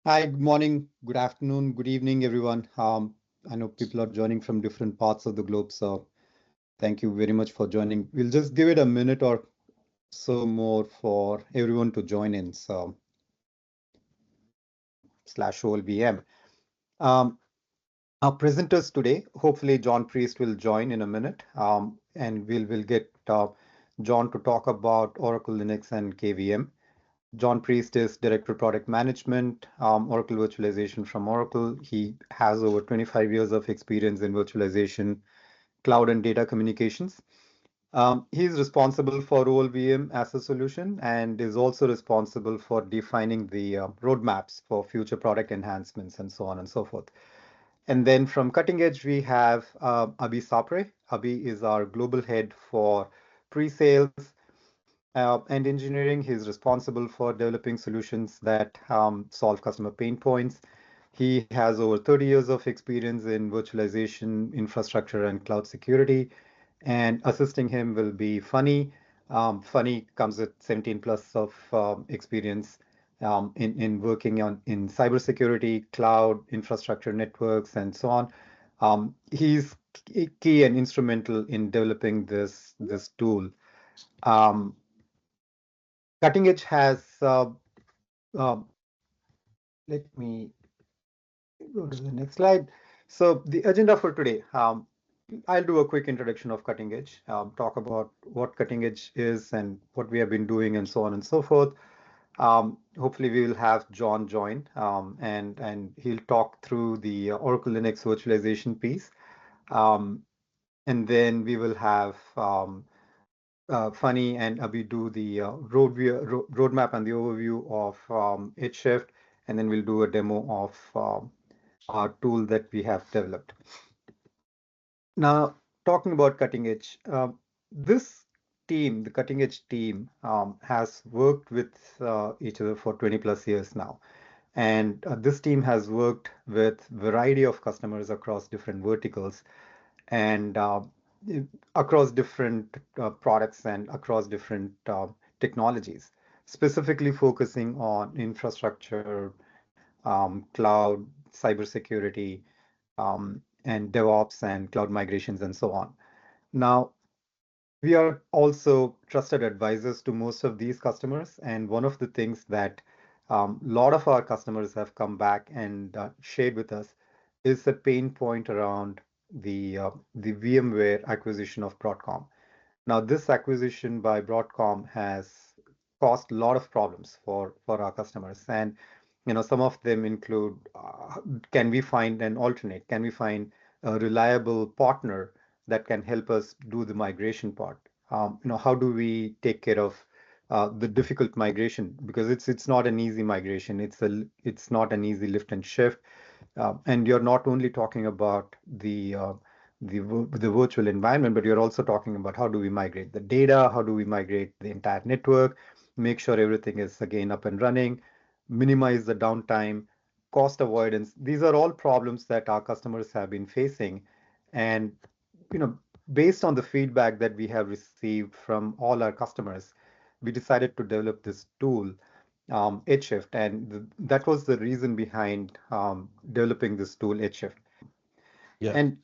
Hi, good morning, good afternoon, good evening, everyone. I know people are joining from different parts of the globe, so thank you very much for joining. We'll just give it a minute or so more for everyone to join in. So slash OLVM. Um, our presenters today, hopefully John Priest will join in a minute, and we'll get John to talk about Oracle Linux and KVM. John Priest is Director of Product Management, Oracle Virtualization from Oracle. He has over 25 years of experience in virtualization, cloud, and data communications. He's responsible for OLVM as a solution and is also responsible for defining the roadmaps for future product enhancements and so on and so forth. And then from CuttingEj, we have Abhi Sapre. Abhi is our global head for pre-sales and engineering. He's responsible for developing solutions that solve customer pain points. He has over 30 years of experience in virtualization, infrastructure, and cloud security. And assisting him will be Funny. Funny comes with 17 plus of experience in working in cybersecurity, cloud, infrastructure networks, and so on. He's key and instrumental in developing this tool. Um, CuttingEj has, uh, let me go to the next slide. So the agenda for today, I'll do a quick introduction of CuttingEj, talk about what CuttingEj is and what we have been doing and so on and so forth. Hopefully we will have John join, and he'll talk through the Oracle Linux virtualization piece. And then we will have Funny and Abhi do the roadmap and the overview of EjShift, and then we'll do a demo of our tool that we have developed. Now, talking about CuttingEj, this team, the CuttingEj team, has worked with each other for 20 plus years now. And this team has worked with variety of customers across different verticals and across different products and across different technologies, specifically focusing on infrastructure, cloud, cybersecurity, and DevOps and cloud migrations and so on. Now, we are also trusted advisors to most of these customers, and one of the things that a lot of our customers have come back and shared with us is the pain point around the VMware acquisition of Broadcom. Now, this acquisition by Broadcom has caused a lot of problems for our customers, and some of them include, can we find an alternate? Can we find a reliable partner that can help us do the migration part? How do we take care of the difficult migration? Because it's not an easy migration. It's not an easy lift and shift. And you're not only talking about the virtual environment, but you're also talking about how do we migrate the data, how do we migrate the entire network, make sure everything is again up and running, minimize the downtime, cost avoidance. These are all problems that our customers have been facing. And you know, based on the feedback that we have received from all our customers, we decided to develop this tool, EjShift, and that was the reason behind developing this tool, EjShift. Yeah. And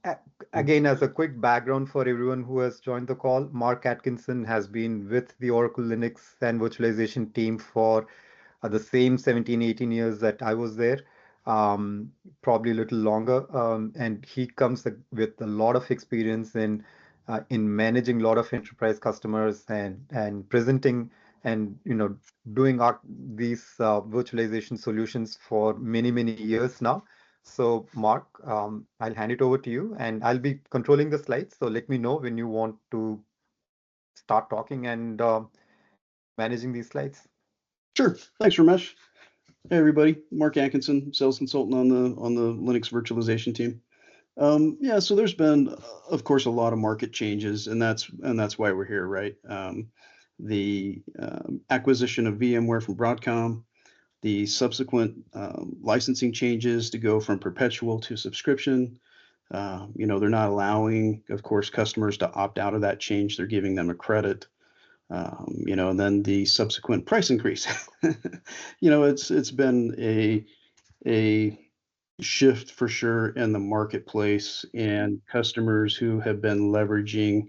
a- again, as a quick background for everyone who has joined the call, Mark Atkinson has been with the Oracle Linux and virtualization team for the same 17, 18 years that I was there, probably a little longer. And he comes with a lot of experience in managing a lot of enterprise customers and presenting and doing these virtualization solutions for many, many years now. So, Mark, I'll hand it over to you, and I'll be controlling the slides. So let me know when you want to start talking and managing these slides. Sure. Thanks, Ramesh. Hey, everybody. Mark Atkinson, sales consultant on the Linux virtualization team. Yeah, so there's been, of course, a lot of market changes, and that's why we're here, right? The acquisition of VMware from Broadcom, the subsequent licensing changes to go from perpetual to subscription. They're not allowing, of course, customers to opt out of that change. They're giving them a credit. and then the subsequent price increase. It's been a shift for sure in the marketplace, and customers who have been leveraging,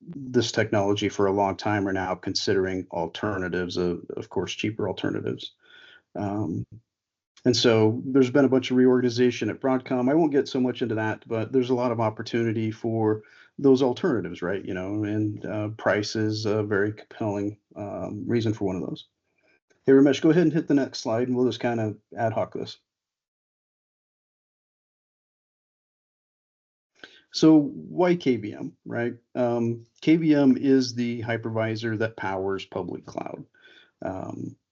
this technology for a long time are now considering alternatives, of course, cheaper alternatives. Um, and so there's been a bunch of reorganization at Broadcom. I won't get so much into that, but there's a lot of opportunity for those alternatives, right? And price is a very compelling reason for one of those. Hey, Ramesh, go ahead and hit the next slide, and we'll just kind of ad hoc this. So why KVM, right? KVM is the hypervisor that powers public cloud.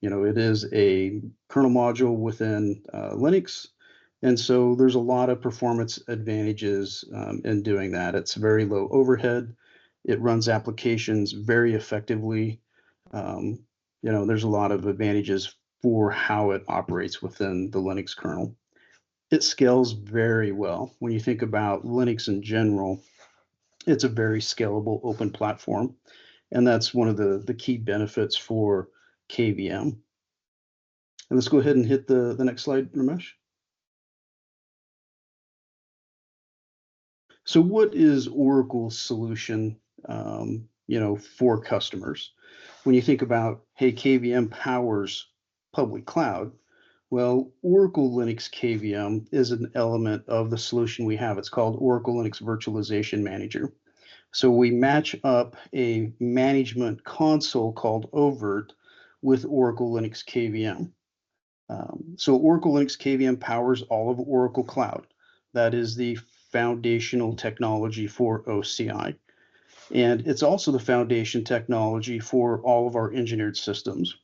It is a kernel module within Linux. And so there's a lot of performance advantages in doing that. It's very low overhead. It runs applications very effectively. There's a lot of advantages for how it operates within the Linux kernel. It scales very well. When you think about Linux in general, it's a very scalable open platform. And that's one of the key benefits for KVM. And let's go ahead and hit the next slide, Ramesh. So what is Oracle's solution, for customers? When you think about, hey, KVM powers public cloud, well, Oracle Linux KVM is an element of the solution we have. It's called Oracle Linux Virtualization Manager. So we match up a management console called Overt with Oracle Linux KVM. So Oracle Linux KVM powers all of Oracle Cloud. That is the foundational technology for OCI. And it's also the foundation technology for all of our engineered systems.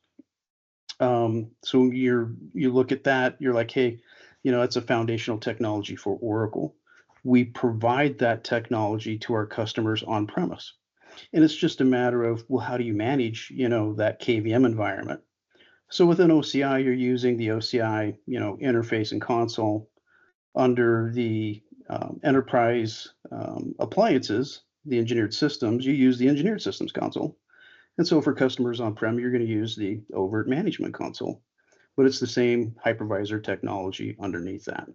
So you look at that, you're like, hey, it's a foundational technology for Oracle. We provide that technology to our customers on premise. And it's just a matter of, well, how do you manage, that KVM environment? So within OCI, you're using the OCI, interface and console. Under the enterprise appliances, the engineered systems, you use the engineered systems console. And so for customers on-prem, you're going to use the Overt Management Console, but it's the same hypervisor technology underneath that.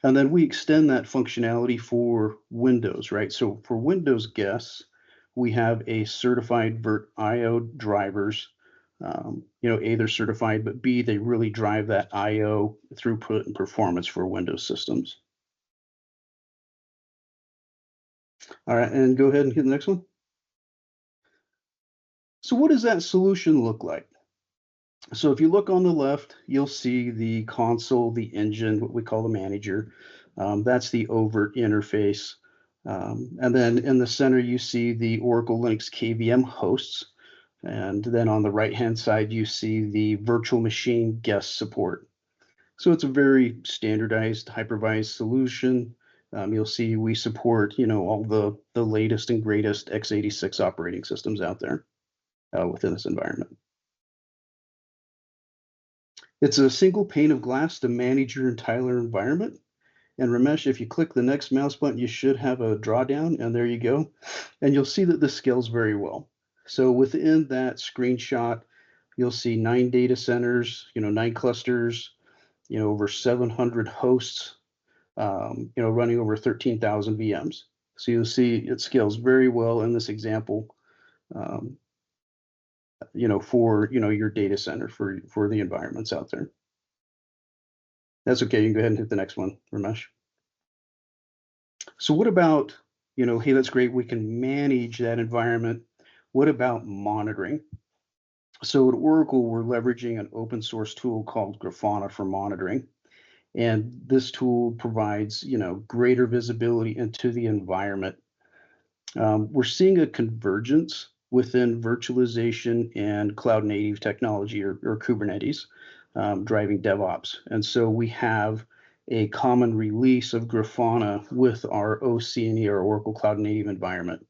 And then we extend that functionality for Windows, right? So for Windows guests, we have a certified VirtIO drivers. A, they're certified, but B, they really drive that IO throughput and performance for Windows systems. All right, and go ahead and hit the next one. So what does that solution look like? So if you look on the left, you'll see the console, the engine, what we call the manager. That's the Overt interface. And then in the center, you see the Oracle Linux KVM hosts. And then on the right-hand side, you see the virtual machine guest support. So it's a very standardized hypervised solution. You'll see we support, all the latest and greatest x86 operating systems out there within this environment. It's a single pane of glass to manage your entire environment. And Ramesh, if you click the next mouse button, you should have a drawdown, and there you go. And you'll see that this scales very well. So within that screenshot, you'll see 9 data centers, 9 clusters, over 700 hosts, running over 13,000 VMs. So you'll see it scales very well in this example, for, your data center, for the environments out there. That's okay. You can go ahead and hit the next one, Ramesh. So what about, hey, that's great. We can manage that environment. What about monitoring? So at Oracle, we're leveraging an open source tool called Grafana for monitoring. And this tool provides, greater visibility into the environment. We're seeing a convergence within virtualization and cloud native technology, or Kubernetes, driving DevOps. And so we have a common release of Grafana with our OC&E, our Oracle Cloud Native environment.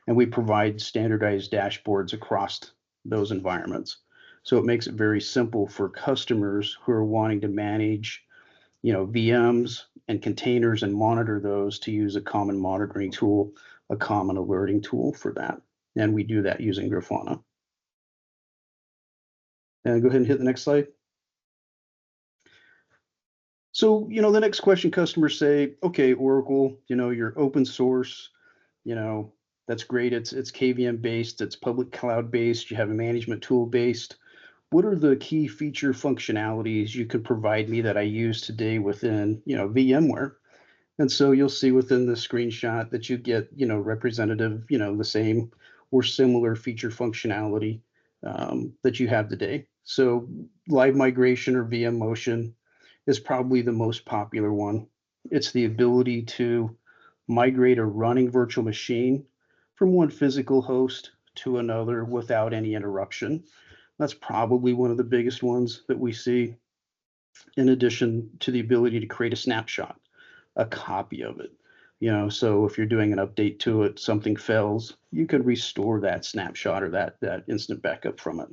And we provide standardized dashboards across those environments. So it makes it very simple for customers who are wanting to manage, VMs and containers and monitor those, to use a common monitoring tool, a common alerting tool for that. and we do that using Grafana. And go ahead and hit the next slide. So, the next question customers say, okay, Oracle, you're open source, that's great. It's KVM based, it's public cloud based, you have a management tool based. What are the key feature functionalities you could provide me that I use today within, VMware? And so you'll see within the screenshot that you get, representative, the same or similar feature functionality that you have today. So live migration or VM motion is probably the most popular one. It's the ability to migrate a running virtual machine from one physical host to another without any interruption. That's probably one of the biggest ones that we see, in addition to the ability to create a snapshot, a copy of it. So if you're doing an update to it, something fails, you can restore that snapshot or that instant backup from it.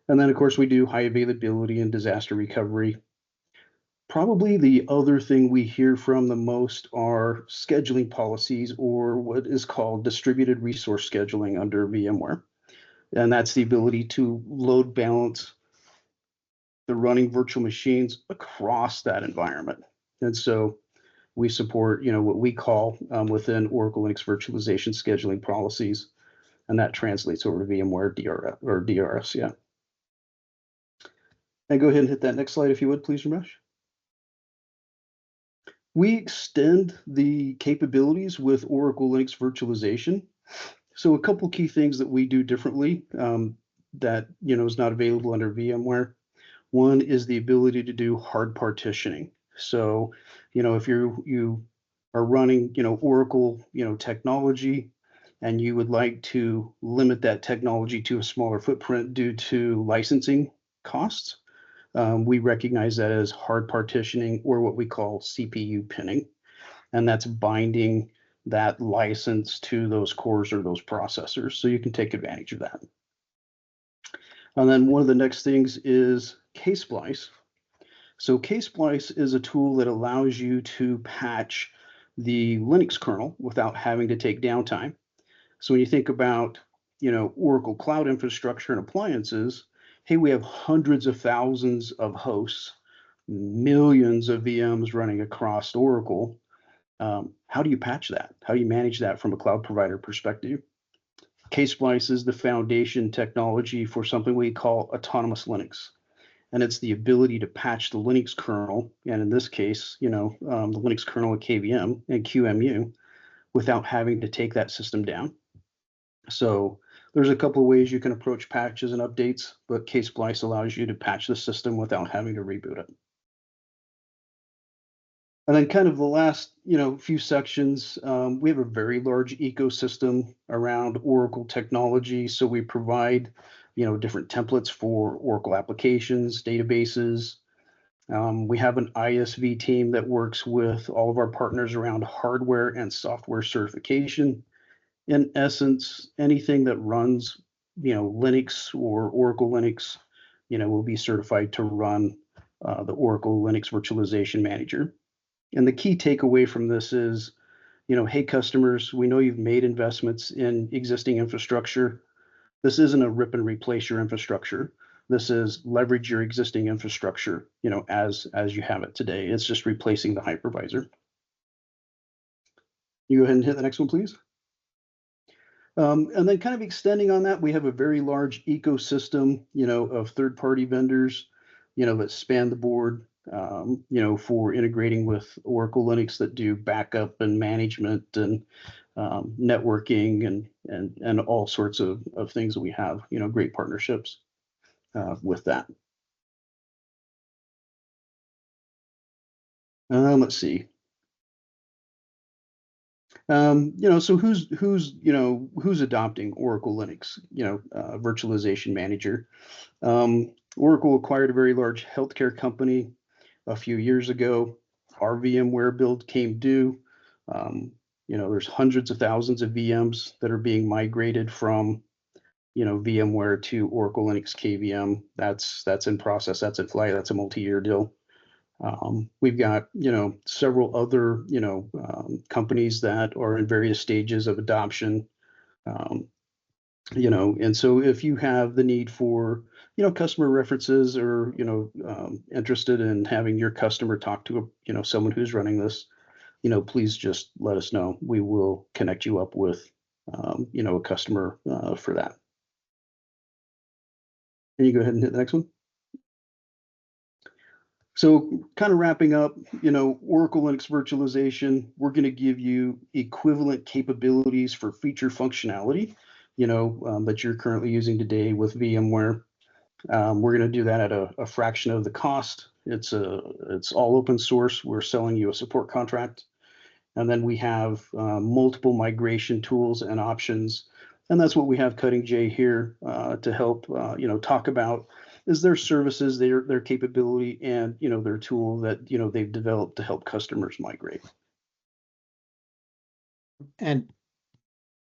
And then, of course, we do high availability and disaster recovery. Probably the other thing we hear from the most are scheduling policies, or what is called distributed resource scheduling under VMware. And that's the ability to load balance the running virtual machines across that environment. And so we support, what we call within Oracle Linux virtualization scheduling policies, and that translates over to VMware DRS, yeah. And go ahead and hit that next slide if you would, please, Ramesh. We extend the capabilities with Oracle Linux virtualization. So a couple key things that we do differently that is not available under VMware. One is the ability to do hard partitioning. So, if you are running, Oracle, technology, and you would like to limit that technology to a smaller footprint due to licensing costs, we recognize that as hard partitioning, or what we call CPU pinning, and that's binding that license to those cores or those processors, so you can take advantage of that. And then one of the next things is ksplice. So ksplice is a tool that allows you to patch the Linux kernel without having to take downtime. So when you think about, Oracle cloud infrastructure and appliances, hey, we have hundreds of thousands of hosts, millions of VMs running across Oracle. How do you patch that? How do you manage that from a cloud provider perspective? Ksplice is the foundation technology for something we call autonomous Linux. And it's the ability to patch the Linux kernel, and in this case, the Linux kernel at KVM and QEMU, without having to take that system down. So there's a couple of ways you can approach patches and updates, but ksplice allows you to patch the system without having to reboot it. And then kind of the last, few sections, we have a very large ecosystem around Oracle technology. So we provide, different templates for Oracle applications, databases. We have an ISV team that works with all of our partners around hardware and software certification. In essence, anything that runs, Linux or Oracle Linux, will be certified to run the Oracle Linux Virtualization Manager. And the key takeaway from this is, hey, customers, we know you've made investments in existing infrastructure. This isn't a rip and replace your infrastructure. This is leverage your existing infrastructure, as you have it today. It's just replacing the hypervisor. You go ahead and hit the next one, please. And then kind of extending on that, we have a very large ecosystem, of third-party vendors, that span the board, for integrating with Oracle Linux that do backup and management and networking and all sorts of things that we have, great partnerships with that. Let's see. So who's adopting Oracle Linux, virtualization manager? Oracle acquired a very large healthcare company a few years ago. Our VMware build came due. There's hundreds of thousands of VMs that are being migrated from, VMware to Oracle Linux KVM. That's in process. That's in flight. That's a multi-year deal. We've got, several other, companies that are in various stages of adoption. And so if you have the need for, customer references or, interested in having your customer talk to, someone who's running this, please just let us know. We will connect you up with, a customer for that. Can you go ahead and hit the next one? So kind of wrapping up, Oracle Linux virtualization, we're going to give you equivalent capabilities for feature functionality, that you're currently using today with VMware. We're going to do that at a fraction of the cost. It's all open source. We're selling you a support contract. And then we have multiple migration tools and options. And that's what we have CuttingEj here to help, talk about is their services, their capability, and, their tool that, they've developed to help customers migrate. And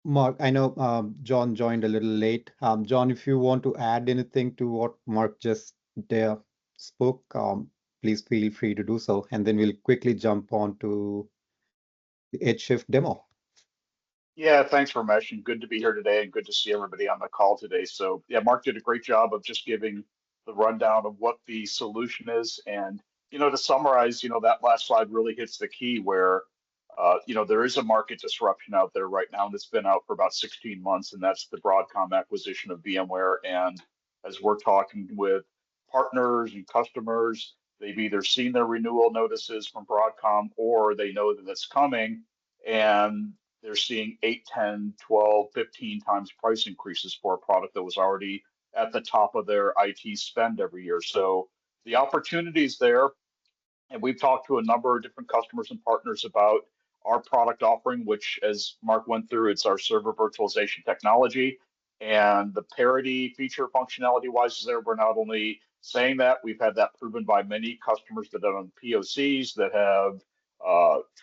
Mark, I know John joined a little late. John, if you want to add anything to what Mark just there spoke, please feel free to do so. And then we'll quickly jump on to the EjShift demo. Yeah, thanks, Ramesh, and good to be here today and good to see everybody on the call today. So yeah, Mark did a great job of just giving the rundown of what the solution is. And, to summarize, that last slide really hits the key where, there is a market disruption out there right now, and it's been out for about 16 months, and that's the Broadcom acquisition of VMware. And as we're talking with partners and customers, they've either seen their renewal notices from Broadcom or they know that it's coming. And they're seeing 8, 10, 12, 15 times price increases for a product that was already at the top of their IT spend every year. So the opportunity is there. And we've talked to a number of different customers and partners about our product offering, which, as Mark went through, it's our server virtualization technology. And the parity feature functionality wise is there. We're not only saying that, we've had that proven by many customers that have done POCs, that have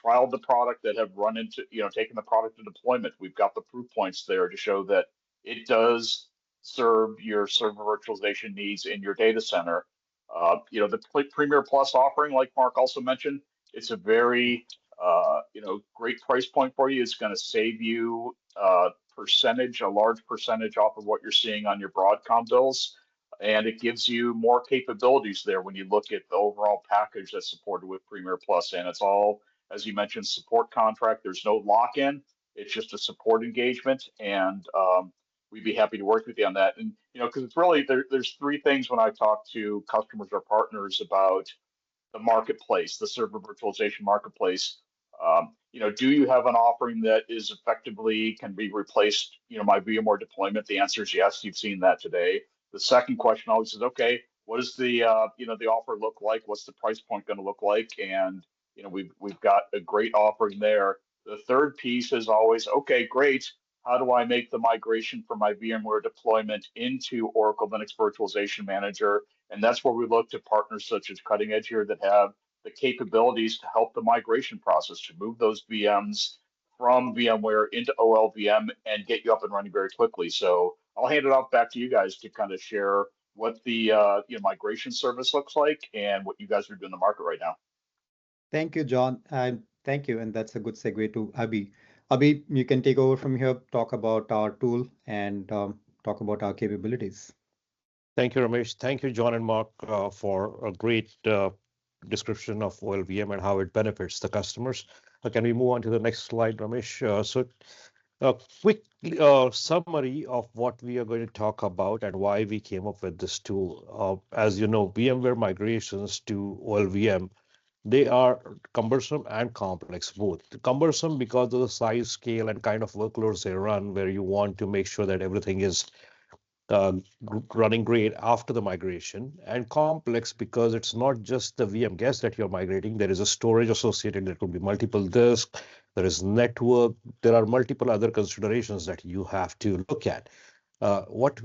trialed the product, that have run into, taken the product to deployment. We've got the proof points there to show that it does serve your server virtualization needs in your data center. The Premier Plus offering, like Mark also mentioned, it's a very, great price point for you. It's going to save you a large percentage off of what you're seeing on your Broadcom bills. And it gives you more capabilities there when you look at the overall package that's supported with Premier Plus. And it's all, as you mentioned, support contract. There's no lock-in. It's just a support engagement. And we'd be happy to work with you on that. And, because it's really, there's three things when I talk to customers or partners about the marketplace, the server virtualization marketplace. Do you have an offering that is effectively can be replaced, my VMware deployment? The answer is yes. You've seen that today. The second question always is, okay, what does the offer look like? What's the price point going to look like? And, we've got a great offering there. The third piece is always, okay, great. How do I make the migration from my VMware deployment into Oracle Linux Virtualization Manager? And that's where we look to partners such as CuttingEj here that have the capabilities to help the migration process, to move those VMs from VMware into OLVM and get you up and running very quickly. So I'll hand it off back to you guys to kind of share what the migration service looks like and what you guys are doing in the market right now. Thank you, John. Thank you. And that's a good segue to Abhi. Abhi, you can take over from here, talk about our tool and talk about our capabilities. Thank you, Ramesh. Thank you, John and Mark, for a great description of OLVM and how it benefits the customers. Can we move on to the next slide, Ramesh? So a quick summary of what we are going to talk about and why we came up with this tool. As you know, VMware migrations to OLVM, they are cumbersome and complex both. Cumbersome because of the size, scale, and kind of workloads they run, where you want to make sure that everything is running great after the migration, and complex because it's not just the VM guest that you're migrating. There is a storage associated. There could be multiple disks. There is network. There are multiple other considerations that you have to look at. What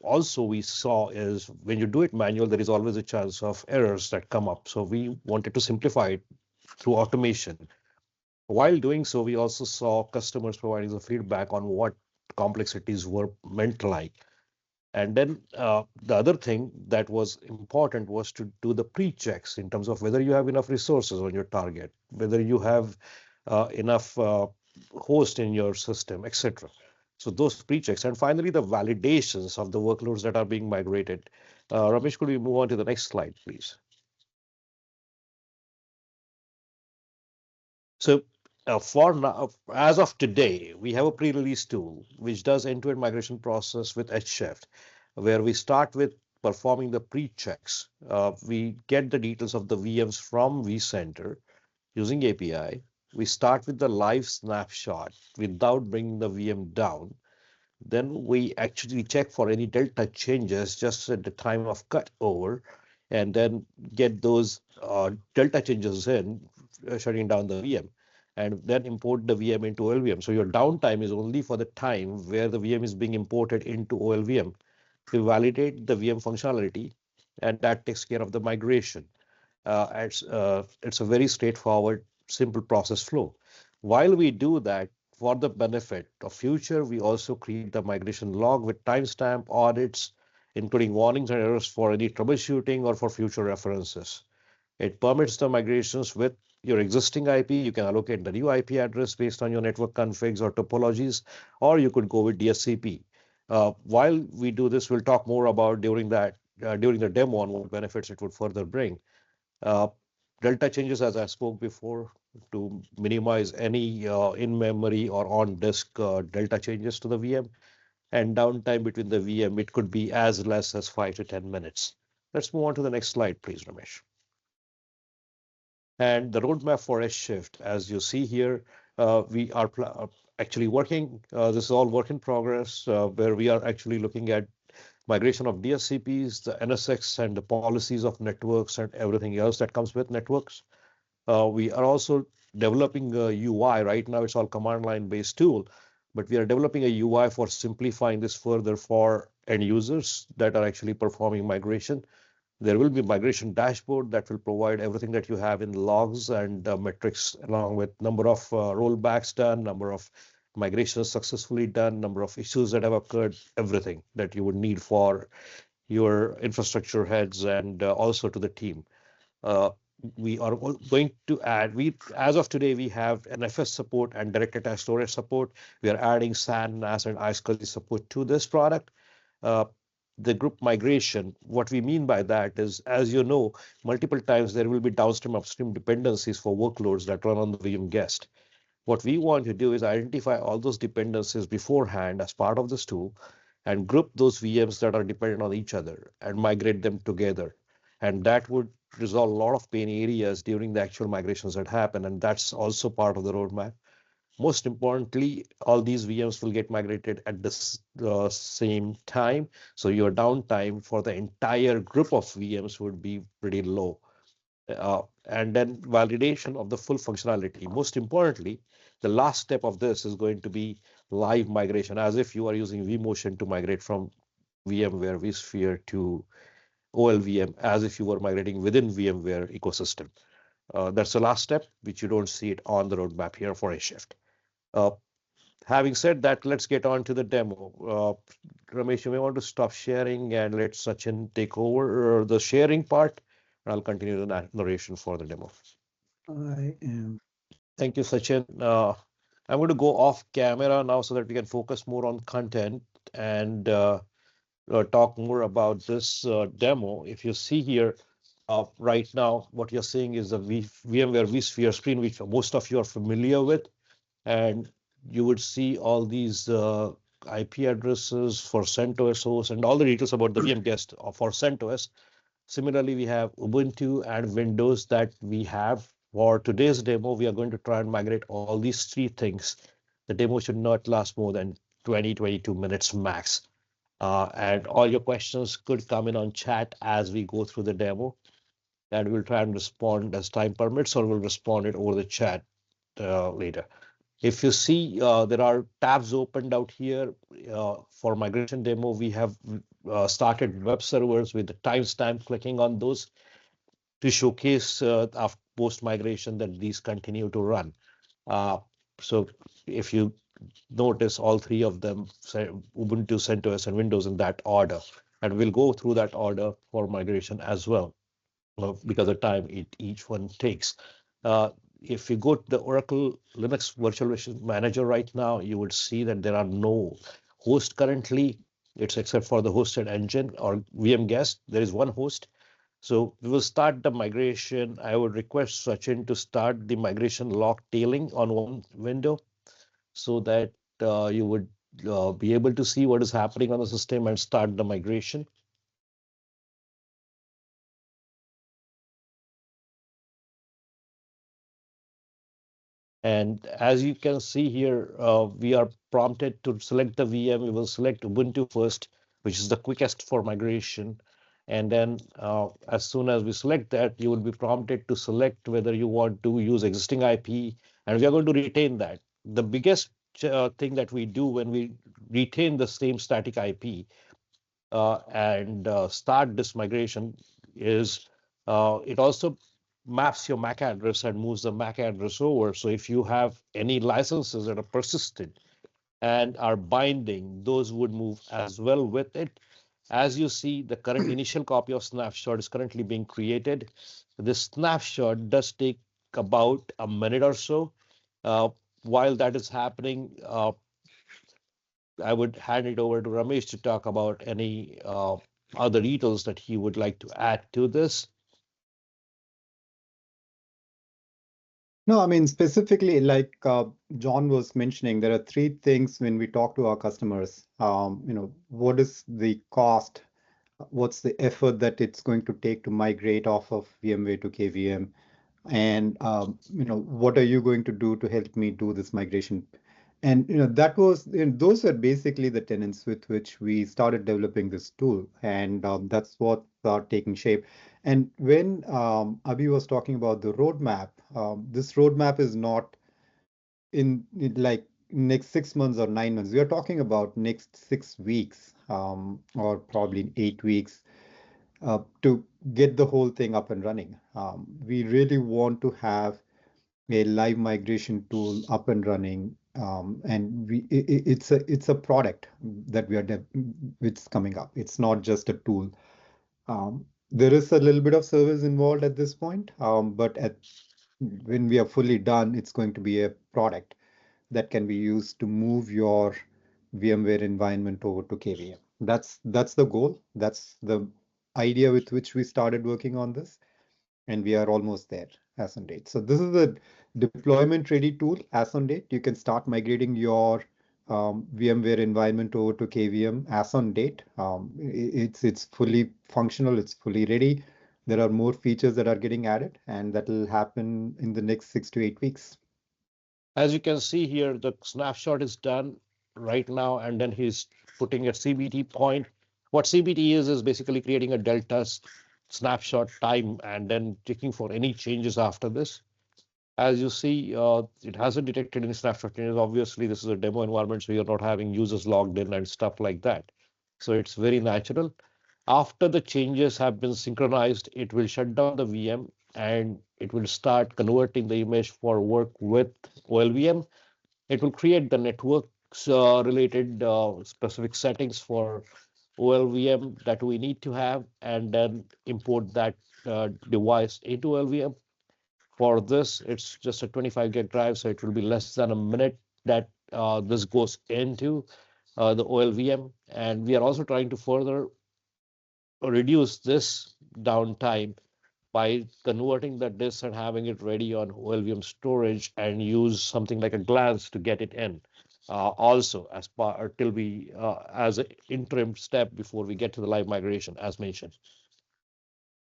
also we saw is when you do it manual, there is always a chance of errors that come up. So we wanted to simplify it through automation. While doing so, we also saw customers providing the feedback on what complexities were meant like. And then the other thing that was important was to do the pre-checks in terms of whether you have enough resources on your target, whether you have enough host in your system, etc. So those pre-checks, and finally the validations of the workloads that are being migrated. Ramesh, could we move on to the next slide, please? So for now, as of today, we have a pre-release tool which does end-to-end migration process with EjShift, where we start with performing the pre-checks. We get the details of the VMs from vCenter using API. We start with the live snapshot without bringing the VM down. Then we actually check for any delta changes just at the time of cut over, and then get those delta changes in, shutting down the VM, and then import the VM into OLVM. So your downtime is only for the time where the VM is being imported into OLVM to validate the VM functionality, and that takes care of the migration. It's a very straightforward, simple process flow. While we do that, for the benefit of future, we also create the migration log with timestamp audits, including warnings and errors for any troubleshooting or for future references. It permits the migrations with your existing IP. You can allocate the new IP address based on your network configs or topologies, or you could go with DSCP. While we do this, we'll talk more about during the demo on what benefits it would further bring. Uh, Delta changes, as I spoke before, to minimize any in-memory or on-disk delta changes to the VM, and downtime between the VM, it could be as less as 5 to 10 minutes. Let's move on to the next slide, please, Ramesh. And the roadmap for EjShift, as you see here, we are actually working. This is all work in progress, where we are actually looking at migration of DSCPs, the NSX, and the policies of networks and everything else that comes with networks. We are also developing a UI. Right now, it's all command line based tool, but we are developing a UI for simplifying this further for end users that are actually performing migration. There will be a migration dashboard that will provide everything that you have in logs and metrics, along with number of rollbacks done, number of migrations successfully done, number of issues that have occurred, everything that you would need for your infrastructure heads and also to the team. Uh, we are going to add, as of today, we have NFS support and direct attached storage support. We are adding SAN, NAS, and iSCSI support to this product. Uh, the group migration, what we mean by that is, as you know, multiple times there will be downstream upstream dependencies for workloads that run on the VM guest. What we want to do is identify all those dependencies beforehand as part of this tool and group those VMs that are dependent on each other and migrate them together. And that would resolve a lot of pain areas during the actual migrations that happen. And that's also part of the roadmap. Most importantly, all these VMs will get migrated at the same time. So your downtime for the entire group of VMs would be pretty low. And then validation of the full functionality. Most importantly, the last step of this is going to be live migration, as if you are using vMotion to migrate from VMware vSphere to OLVM, as if you were migrating within VMware ecosystem. That's the last step, which you don't see it on the roadmap here for EjShift. Having said that, let's get on to the demo. Ramesh, you may want to stop sharing and let Sachin take over the sharing part, and I'll continue the narration for the demo. I am. Thank you, Sachin. I'm going to go off camera now so that we can focus more on content and talk more about this demo. If you see here, right now, what you're seeing is the VMware vSphere screen, which most of you are familiar with. And you would see all these IP addresses for CentOS hosts and all the details about the VM guest for CentOS. Similarly, we have Ubuntu and Windows that we have. For today's demo, we are going to try and migrate all these three things. The demo should not last more than 22 minutes max. And all your questions could come in on chat as we go through the demo. And we'll try and respond as time permits, or we'll respond it over the chat later. If you see, there are tabs opened out here for migration demo. We have started web servers with the timestamp, clicking on those to showcase after post-migration that these continue to run. So if you notice, all three of them, Ubuntu, CentOS, and Windows in that order. And we'll go through that order for migration as well, because of the time each one takes. if you go to the Oracle Linux Virtualization Manager right now, you would see that there are no hosts currently. It's except for the hosted engine or VM guest. There is one host. So we will start the migration. I would request Sachin to start the migration log tailing on one window so that you would be able to see what is happening on the system and start the migration. And as you can see here, we are prompted to select the VM. We will select Ubuntu first, which is the quickest for migration. And then as soon as we select that, you will be prompted to select whether you want to use existing IP. And we are going to retain that. The biggest thing that we do when we retain the same static IP and start this migration is it also maps your MAC address and moves the MAC address over. So if you have any licenses that are persistent and are binding, those would move as well with it. As you see, the current initial copy of snapshot is currently being created. This snapshot does take about a minute or so. While that is happening, I would hand it over to Ramesh to talk about any other details that he would like to add to this. No, I mean, specifically, like John was mentioning, there are three things when we talk to our customers. What is the cost? What's the effort that it's going to take to migrate off of VMware to KVM? And what are you going to do to help me do this migration? And that was those are basically the tenets with which we started developing this tool, and that's what taking shape. And when Abhi was talking about the roadmap, this roadmap is not in like next 6 months or 9 months. We are talking about next 6 weeks, or probably in 8 weeks, to get the whole thing up and running. We really want to have a live migration tool up and running, and it's a product that we are which is coming up. It's not just a tool. There is a little bit of service involved at this point, but when we are fully done, it's going to be a product that can be used to move your VMware environment over to KVM. That's the goal. That's the idea with which we started working on this, and we are almost there as on date. So this is a deployment ready tool as on date. You can start migrating your VMware environment over to KVM as on date. It's fully functional. It's fully ready. There are more features that are getting added, and that will happen in the next 6 to 8 weeks. As you can see here, the snapshot is done right now, and then he's putting a CBT point. What CBT is basically creating a delta snapshot time and then checking for any changes after this. As you see, it hasn't detected any snapshot changes. Obviously, this is a demo environment, so you're not having users logged in and stuff like that. So it's very natural. After the changes have been synchronized, it will shut down the VM and it will start converting the image for work with OLVM. It will create the networks related specific settings for OLVM that we need to have, and then import that device into OLVM. For this, it's just a 25 gig drive, so it will be less than a minute that this goes into the OLVM. And we are also trying to further reduce this downtime by converting the disk and having it ready on OLVM storage and use something like a glance to get it in. Also, as part till we as an interim step before we get to the live migration, as mentioned.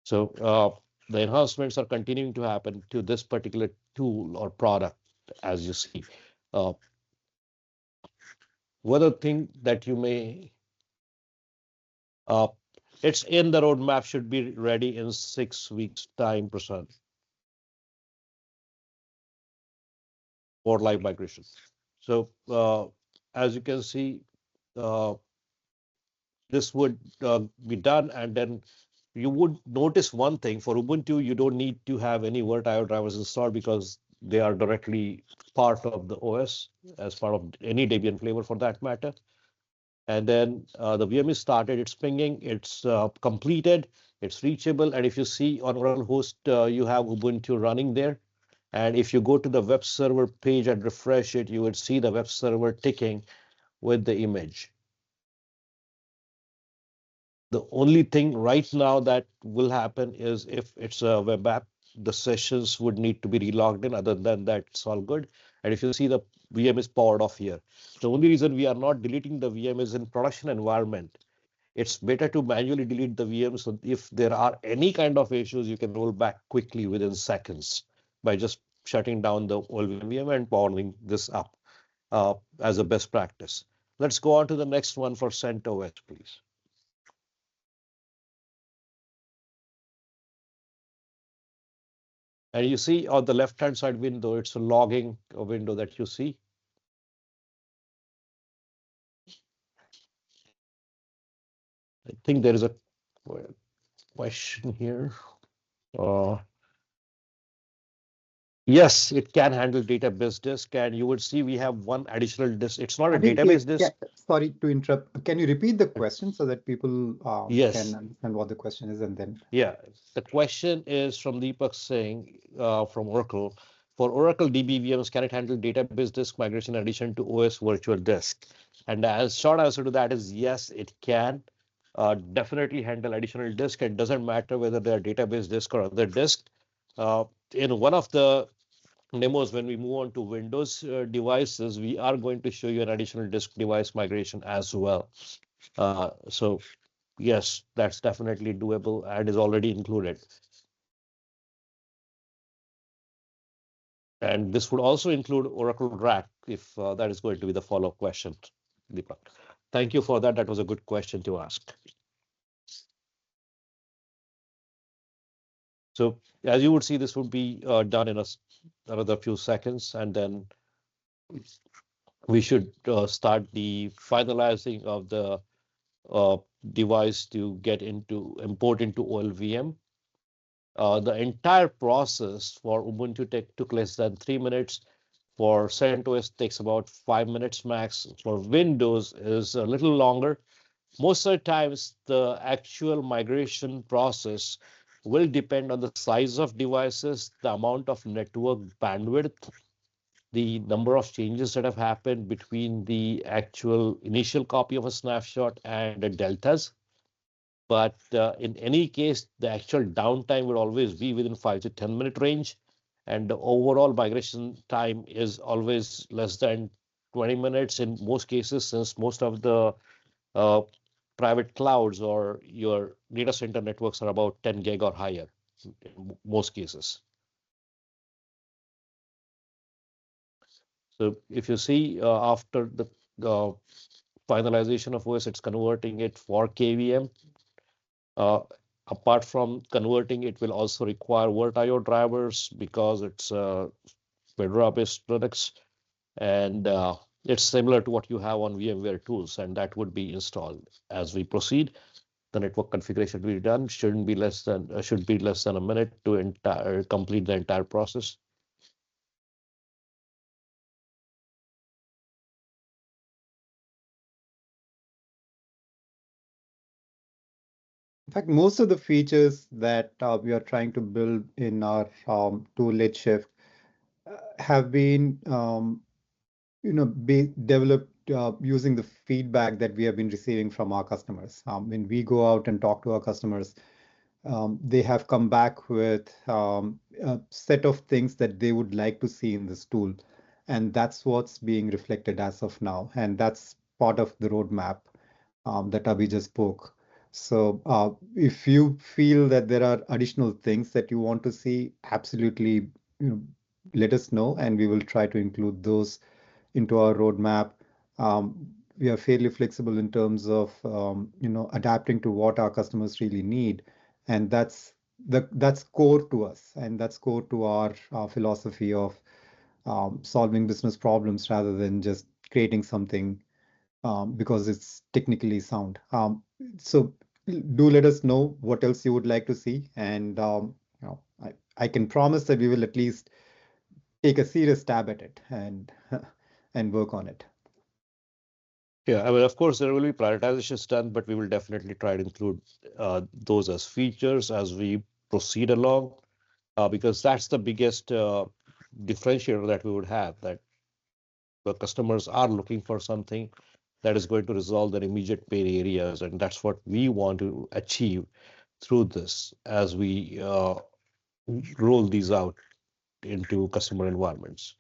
So the enhancements are continuing to happen to this particular tool or product, as you see. One other thing that you may, it's in the roadmap, should be ready in 6 weeks time, Prasad, for live migration. So as you can see, this would be done, and then you would notice one thing. For Ubuntu, you don't need to have any VirtIO drivers installed because they are directly part of the OS as part of any Debian flavor for that matter. And then the VM is started, it's pinging, it's completed, it's reachable. And if you see on Oracle host, you have Ubuntu running there. And if you go to the web server page and refresh it, you would see the web server ticking with the image. The only thing right now that will happen is if it's a web app, the sessions would need to be relogged in. Other than that, it's all good. And if you see, the VM is powered off here. The only reason we are not deleting the VM is in production environment. It's better to manually delete the VM. So if there are any kind of issues, you can roll back quickly within seconds by just shutting down the OLVM VM and powering this up as a best practice. Let's go on to the next one for CentOS, please. And you see on the left-hand side window, it's a logging window that you see. I think there is a question here. Yes, it can handle database disk, and you would see we have one additional disk. It's not a database disk. Sorry to interrupt. Can you repeat the question so that people Yes. can understand what the question is, and then? Yeah, the question is from Deepak Singh from Oracle. For Oracle DB VMs, can it handle database disk migration in addition to OS virtual disk? And the short answer to that is yes, it can. Definitely handle additional disk. It doesn't matter whether they're database disk or other disk. In one of the demos, when we move on to Windows devices, we are going to show you an additional disk device migration as well. So yes, that's definitely doable and is already included. And this would also include Oracle RAC, if that is going to be the follow-up question, Deepak. Thank you for that. That was a good question to ask. So as you would see, this would be done in another few seconds, and then we should start the finalizing of the device to get into import into OLVM. The entire process for Ubuntu took less than 3 minutes. For CentOS takes about 5 minutes max. For Windows is a little longer. Most of the times, the actual migration process will depend on the size of devices, the amount of network bandwidth, the number of changes that have happened between the actual initial copy of a snapshot and the deltas. But in any case, the actual downtime would always be within 5 to 10 minute range. And the overall migration time is always less than 20 minutes in most cases, since most of the private clouds or your data center networks are about 10 gig or higher in most cases. So if you see after the finalization of OS, it's converting it for KVM. Apart from converting, it will also require VirtIO drivers because it's Fedora-based Linux, and it's similar to what you have on VMware tools, and that would be installed as we proceed. The network configuration will be done. Should be less than a minute to complete the entire process. In fact, most of the features that we are trying to build in our tool EjShift have been, developed using the feedback that we have been receiving from our customers. When we go out and talk to our customers, they have come back with a set of things that they would like to see in this tool, and that's what's being reflected as of now, and that's part of the roadmap that Abhi just spoke. So if you feel that there are additional things that you want to see, absolutely, let us know, and we will try to include those into our roadmap. We are fairly flexible in terms of adapting to what our customers really need, and that's core to us, and that's core to our philosophy of solving business problems rather than just creating something because it's technically sound. So do let us know what else you would like to see, and I can promise that we will at least take a serious stab at it and and work on it. Yeah, I mean, of course, there will be prioritizations done, but we will definitely try to include those as features as we proceed along, because that's the biggest differentiator that we would have, that the customers are looking for something that is going to resolve their immediate pain areas, and that's what we want to achieve through this as we roll these out into customer environments.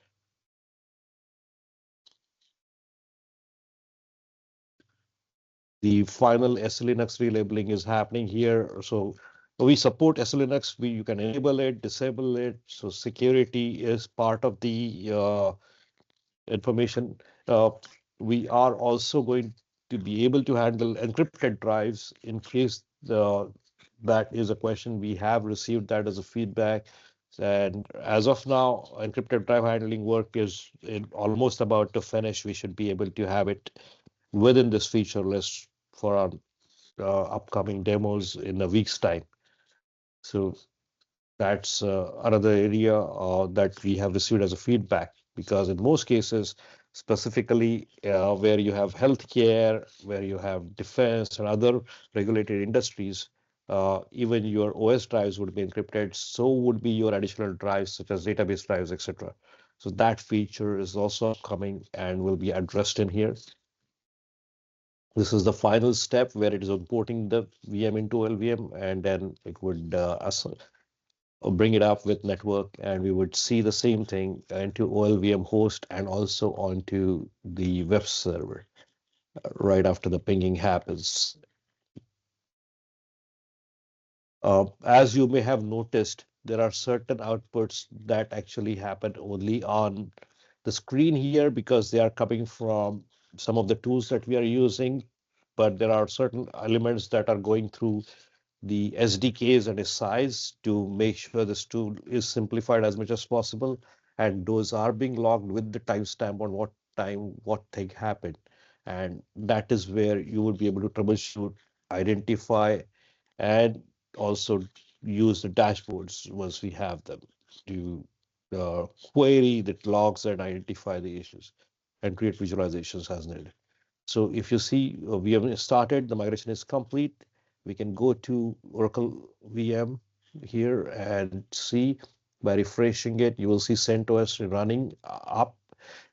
The final SLNX relabeling is happening here. So we support SLNX. You can enable it, disable it. So security is part of the information. We are also going to be able to handle encrypted drives in case that is a question. We have received that as a feedback. And as of now, encrypted drive handling work is almost about to finish. We should be able to have it within this feature list for our upcoming demos in a week's time. So that's another area that we have received as a feedback, because in most cases, specifically where you have healthcare, where you have defense and other regulated industries, even your OS drives would be encrypted. So would be your additional drives such as database drives, etc. So that feature is also coming and will be addressed in here. This is the final step where it is importing the VM into OLVM, and then it would bring it up with network, and we would see the same thing into OLVM host and also onto the web server right after the pinging happens. As you may have noticed, there are certain outputs that actually happen only on the screen here because they are coming from some of the tools that we are using, but there are certain elements that are going through the SDKs and its size to make sure this tool is simplified as much as possible. And those are being logged with the timestamp on what time, what thing happened. And that is where you will be able to troubleshoot, identify, and also use the dashboards once we have them to query the logs and identify the issues and create visualizations as needed. So if you see, we have started, the migration is complete. We can go to Oracle VM here and see by refreshing it, you will see CentOS running up.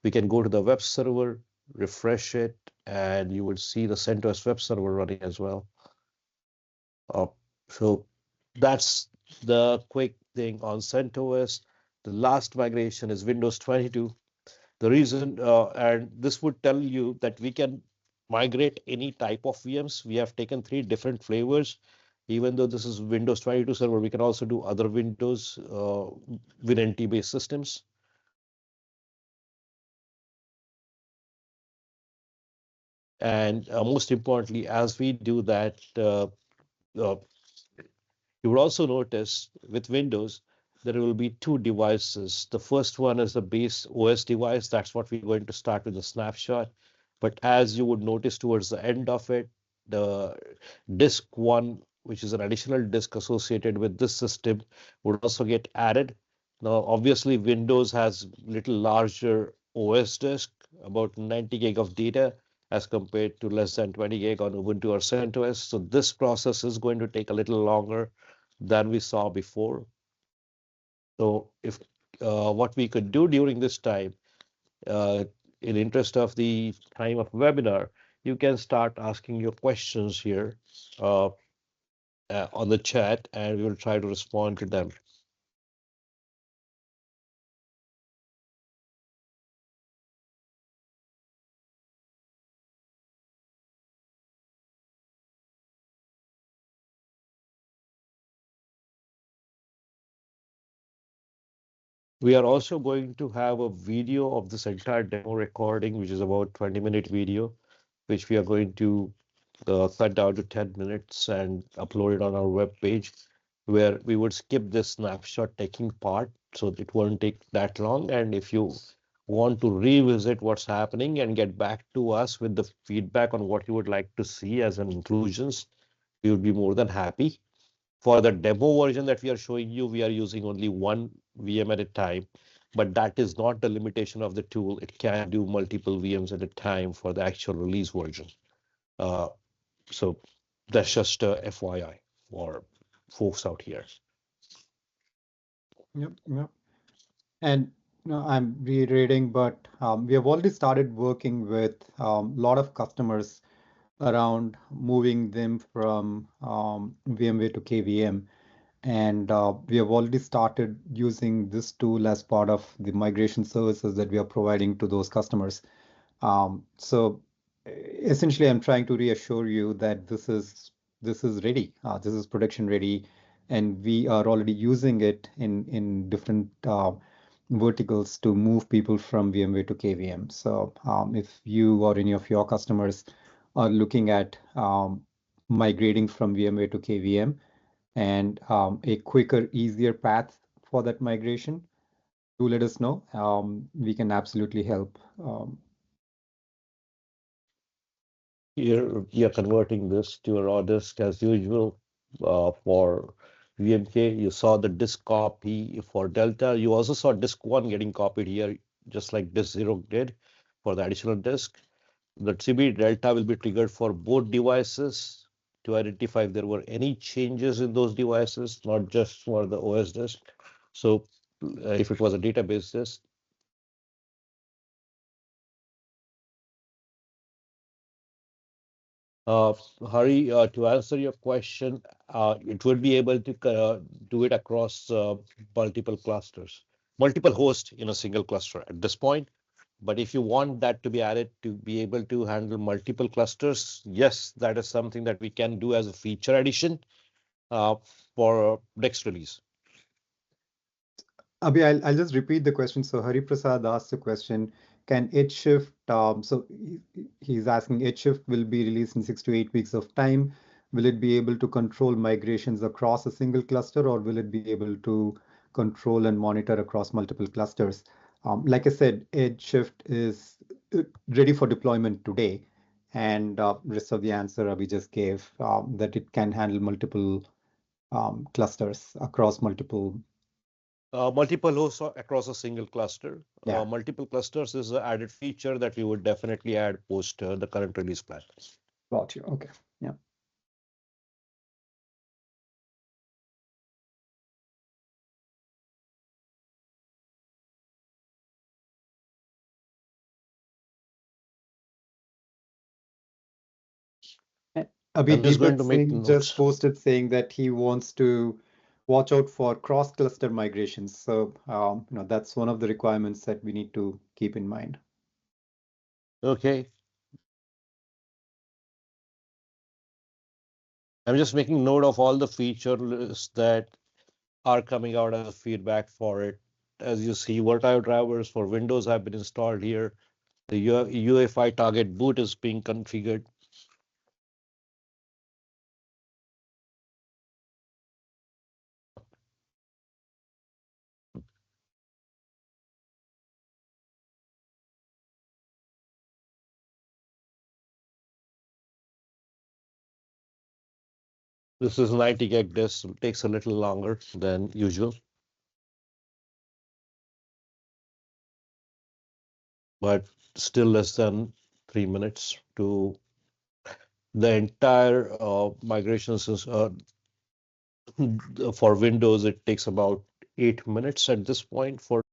We can go to the web server, refresh it, and you will see the CentOS web server running as well. So that's the quick thing on CentOS. The last migration is Windows 22. The reason, and this would tell you that we can migrate any type of VMs. We have taken 3 different flavors. Even though this is Windows 22 server, we can also do other Windows WinNT based systems. And most importantly, as we do that, you will also notice with Windows, there will be 2 devices. The first one is the base OS device. That's what we're going to start with the snapshot. But as you would notice towards the end of it, the disk 1, which is an additional disk associated with this system, would also get added. Now, obviously, Windows has little larger OS disk, about 90 gig of data, as compared to less than 20 gig on Ubuntu or CentOS. So this process is going to take a little longer than we saw before. So if what we could do during this time, in interest of the time of webinar, you can start asking your questions here on the chat, and we will try to respond to them. We are also going to have a video of this entire demo recording, which is about 20-minute video, which we are going to cut down to 10 minutes and upload it on our web page, where we would skip this snapshot taking part, so it won't take that long. And if you want to revisit what's happening and get back to us with the feedback on what you would like to see as an inclusions, we would be more than happy. For the demo version that we are showing you, we are using only 1 VM at a time, but that is not the limitation of the tool. It can do multiple VMs at a time for the actual release version. So that's just a FYI for folks out here. Yep, yep. And No, I'm reiterating, but we have already started working with a lot of customers around moving them from VMware to KVM. And we have already started using this tool as part of the migration services that we are providing to those customers. So essentially, I'm trying to reassure you that this is ready. This is production ready, and we are already using it in different verticals to move people from VMware to KVM. So if you or any of your customers are looking at migrating from VMware to KVM and a quicker, easier path for that migration, do let us know. We can absolutely help. You're converting this to a raw disk as usual for VMK. You saw the disk copy for Delta. You also saw disk 1 getting copied here, just like disk 0 did for the additional disk. The TB Delta will be triggered for both devices to identify if there were any changes in those devices, not just for the OS disk. So if it was a database disk, Hari, to answer your question, it will be able to do it across multiple clusters, multiple hosts in a single cluster at this point. But if you want that to be added to be able to handle multiple clusters, yes, that is something that we can do as a feature addition for next release. Abhi, I'll just repeat the question. So Hari Prasad asked the question, can EjShift, he's asking EjShift will be released in 6 to 8 weeks of time. Will it be able to control migrations across a single cluster, or will it be able to control and monitor across multiple clusters? Like I said, EjShift is ready for deployment today. And rest of the answer Abhi just gave, that it can handle multiple clusters across multiple. Multiple hosts across a single cluster. Yeah. Multiple clusters is an added feature that we would definitely add post the current release plan. Got you. Okay. Yeah. Abhi I'm just going Deepak to make Singh just notes. posted saying that he wants to watch out for cross-cluster migrations. So, that's one of the requirements that we need to keep in mind. Okay. I'm just making note of all the feature lists that are coming out as feedback for it. As you see, Vertio drivers for Windows have been installed here. The UEFI target boot is being configured. This is 90 gig disk, so it takes a little longer than usual. But still less than 3 minutes to the entire migration for Windows. It takes about 8 minutes at this point for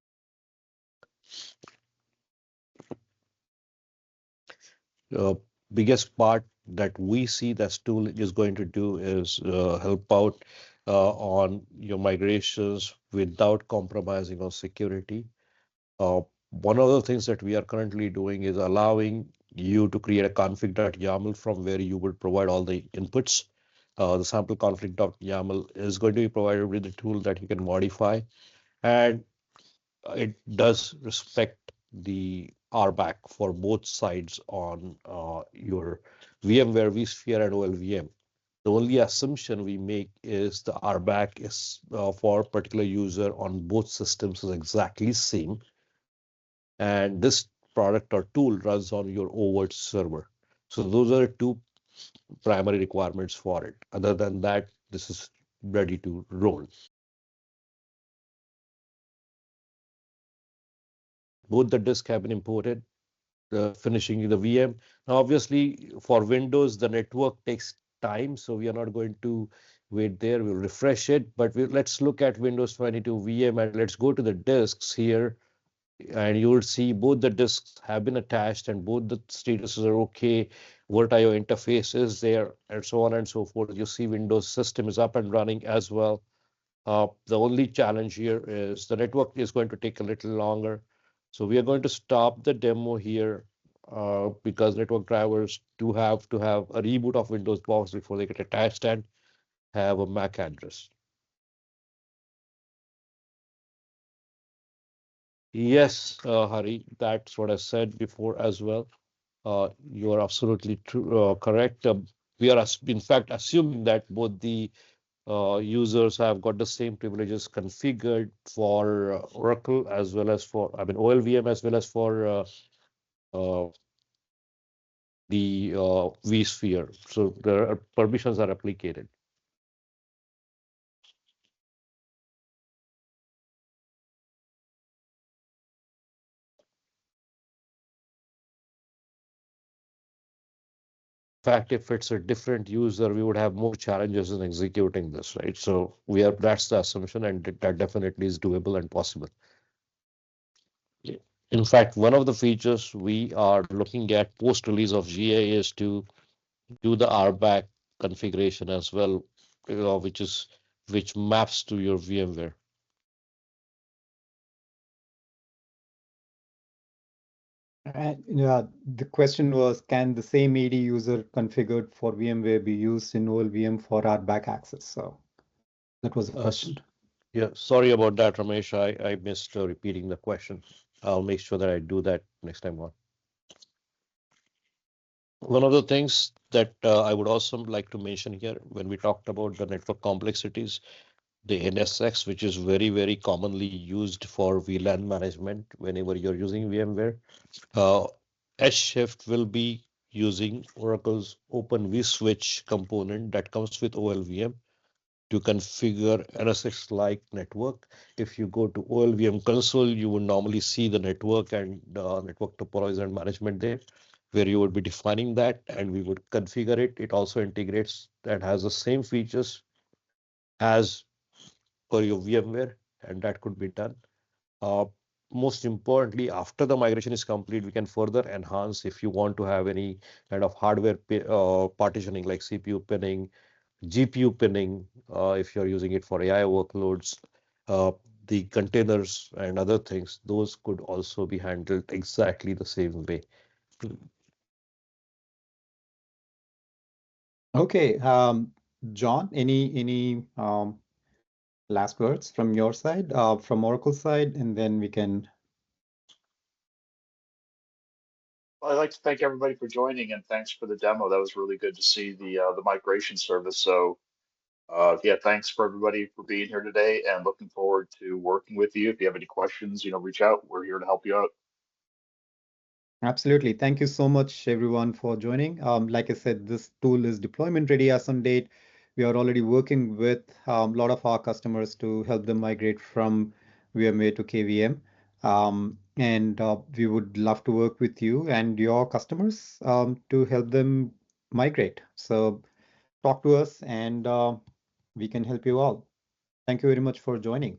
biggest part that we see that tool is going to do is help out on your migrations without compromising on security. One of the things that we are currently doing is allowing you to create a config.yaml from where you would provide all the inputs. The sample config.yaml is going to be provided with the tool that you can modify, and it does respect the RBAC for both sides on your VMware, vSphere, and OLVM. The only assumption we make is the RBAC is for a particular user on both systems is exactly same. And this product or tool runs on your overt server. So those are two primary requirements for it. Other than that, this is ready to roll. Both the disk have been imported, finishing the VM. Now, obviously, for Windows, the network takes time, so we are not going to wait there. We'll refresh it, but let's look at Windows 22 VM and let's go to the disks here. And you will see both the disks have been attached and both the statuses are okay. VirtIO interface is there, and so on and so forth. You see Windows system is up and running as well. The only challenge here is the network is going to take a little longer. So we are going to stop the demo here because network drivers do have to have a reboot of Windows box before they get attached and have a MAC address. Yes, Hari, that's what I said before as well. You are absolutely true, correct. We are, in fact, assuming that both the users have got the same privileges configured for Oracle as well as for, I mean, OLVM as well as for uh, the vSphere. So the permissions are replicated. In fact, if it's a different user, we would have more challenges in executing this, right? So that's the assumption, and that definitely is doable and possible. In fact, one of the features we are looking at post-release of GA is to do the RBAC configuration as well, which maps to your VMware. The question was, can the same AD user configured for VMware be used in OLVM for RBAC access? So that was the question. Yeah, sorry about that, Ramesh. I missed repeating the question. I'll make sure that I do that next time on. One of the things that I would also like to mention here when we talked about the network complexities, the NSX, which is very, very commonly used for VLAN management whenever you're using VMware. EjShift will be using Oracle's Open vSwitch component that comes with OLVM to configure NSX-like network. If you go to OLVM console, you would normally see the network and network topologies and management there, where you would be defining that and we would configure it. It also integrates and has the same features as per your VMware, and that could be done. Most importantly, after the migration is complete, we can further enhance if you want to have any kind of hardware partitioning like CPU pinning, GPU pinning, if you're using it for AI workloads, uh, the containers and other things, those could also be handled exactly the same way. Okay, John, any last words from your side, from Oracle side, and then we can. Well, I'd like to thank everybody for joining and thanks for the demo. That was really good to see the migration service. So yeah, thanks for everybody for being here today and looking forward to working with you. If you have any questions, reach out. We're here to help you out. Absolutely. Thank you so much, everyone, for joining. Like I said, this tool is deployment ready as on date. We are already working with a lot of our customers to help them migrate from VMware to KVM. And we would love to work with you and your customers to help them migrate. So talk to us and we can help you all. Thank you very much for joining.